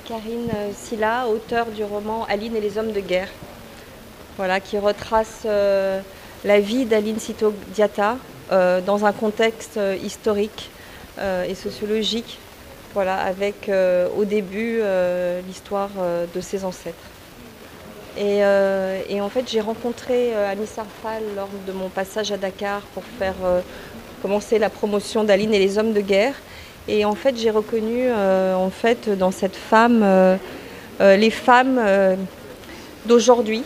Karine Silla, auteure du roman Aline et les hommes de guerre, voilà, qui retrace la vie d'Aline Sitoé Diatta dans un contexte historique et sociologique, voilà, avec au début l'histoire de ses ancêtres. Et en fait, j'ai rencontré Ami Sarfal lors de mon passage à Dakar pour faire commencer la promotion d'Aline et les hommes de guerre. Et en fait, j'ai reconnu en fait, dans cette femme les femmes d'aujourd'hui,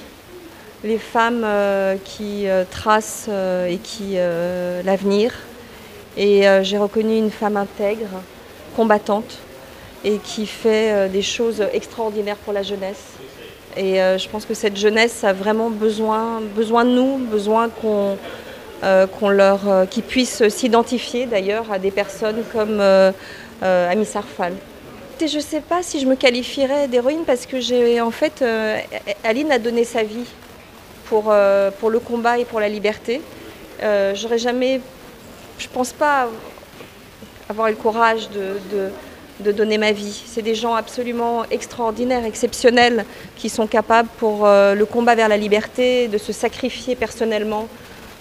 les femmes qui tracent et qui l'avenir. Et j'ai reconnu une femme intègre, combattante, et qui fait des choses extraordinaires pour la jeunesse. Et je pense que cette jeunesse a vraiment besoin de nous, besoin qu'ils puissent s'identifier d'ailleurs à des personnes comme Ami Sarfal. Je ne sais pas si je me qualifierais d'héroïne parce que en fait, Aline a donné sa vie pour le combat et pour la liberté. J'aurais jamais, je ne pense pas avoir eu le courage de donner ma vie. C'est des gens absolument extraordinaires, exceptionnels, qui sont capables pour le combat vers la liberté, de se sacrifier personnellement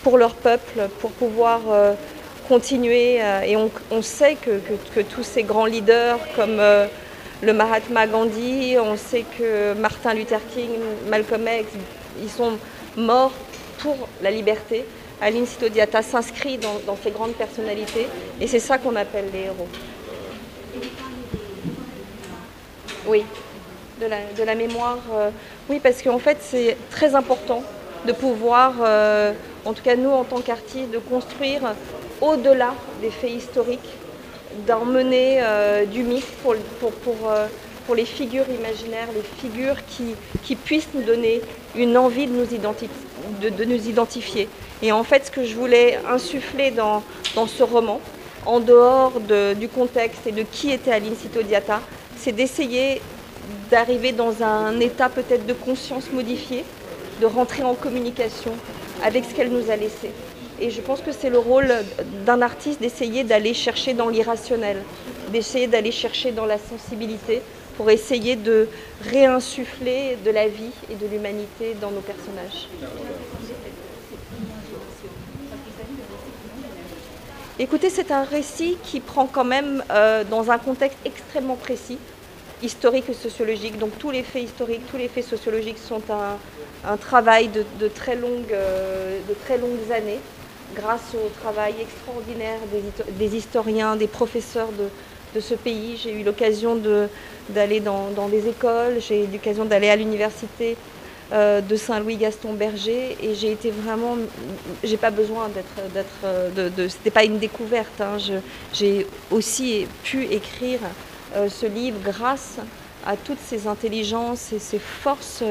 pour leur peuple, pour pouvoir continuer. Et on sait que tous ces grands leaders comme le Mahatma Gandhi, on sait que Martin Luther King, Malcolm X, ils sont morts pour la liberté. Aline Sitoé Diatta s'inscrit dans ces grandes personnalités et c'est ça qu'on appelle les héros. Oui, de la mémoire. Oui, parce qu'en fait, c'est très important de pouvoir, en tout cas nous en tant qu'artistes, de construire au-delà des faits historiques, d'emmener du mythe pour les figures imaginaires, les figures qui puissent nous donner une envie de nous identifier. Et en fait, ce que je voulais insuffler dans ce roman, en dehors du contexte et de qui était Aline Sitoé Diatta, c'est d'essayer d'arriver dans un état peut-être de conscience modifié, de rentrer en communication avec ce qu'elle nous a laissé. Et je pense que c'est le rôle d'un artiste d'essayer d'aller chercher dans l'irrationnel, d'essayer d'aller chercher dans la sensibilité pour essayer de réinsuffler de la vie et de l'humanité dans nos personnages. Écoutez, c'est un récit qui prend quand même dans un contexte extrêmement précis, historique et sociologique. Donc tous les faits historiques, tous les faits sociologiques sont un travail de très longues années, grâce au travail extraordinaire des historiens, des professeurs de ce pays. J'ai eu l'occasion d'aller dans des écoles, j'ai eu l'occasion d'aller à l'université de Saint-Louis-Gaston-Berger et j'ai été vraiment, j'ai pas besoin c'était pas une découverte, hein. J'ai aussi pu écrire ce livre grâce à toutes ces intelligences et ces forces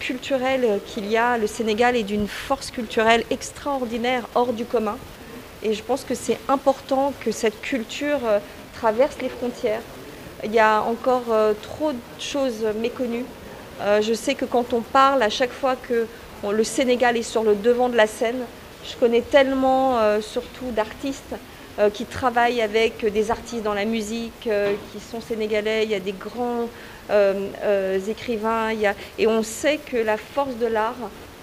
culturelles qu'il y a. Le Sénégal est d'une force culturelle extraordinaire, hors du commun. Et je pense que c'est important que cette culture traverse les frontières. Il y a encore trop de choses méconnues. Je sais que quand on parle, à chaque fois que le Sénégal est sur le devant de la scène, je connais tellement surtout d'artistes qui travaillent avec des artistes dans la musique, qui sont sénégalais. Il y a des grands écrivains. Et on sait que la force de l'art,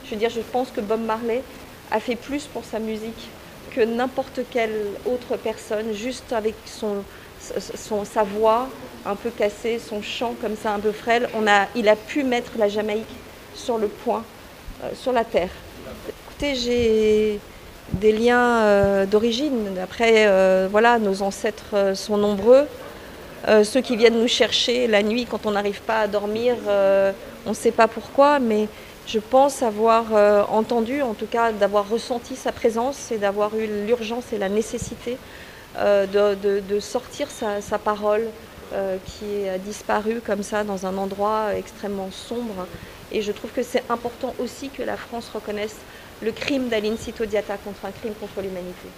je veux dire, je pense que Bob Marley a fait plus pour sa musique que n'importe quelle autre personne, juste avec sa voix un peu cassée, son chant comme ça un peu frêle. Il a pu mettre la Jamaïque sur le point, sur la terre. Écoutez, j'ai des liens d'origine. Après, voilà, nos ancêtres sont nombreux. Ceux qui viennent nous chercher la nuit quand on n'arrive pas à dormir, on ne sait pas pourquoi, mais je pense avoir entendu, en tout cas d'avoir ressenti sa présence et d'avoir eu l'urgence et la nécessité de sortir sa parole qui a disparu comme ça dans un endroit extrêmement sombre. Et je trouve que c'est important aussi que la France reconnaisse le crime d'Aline Sitoé Diatta contre un crime contre l'humanité.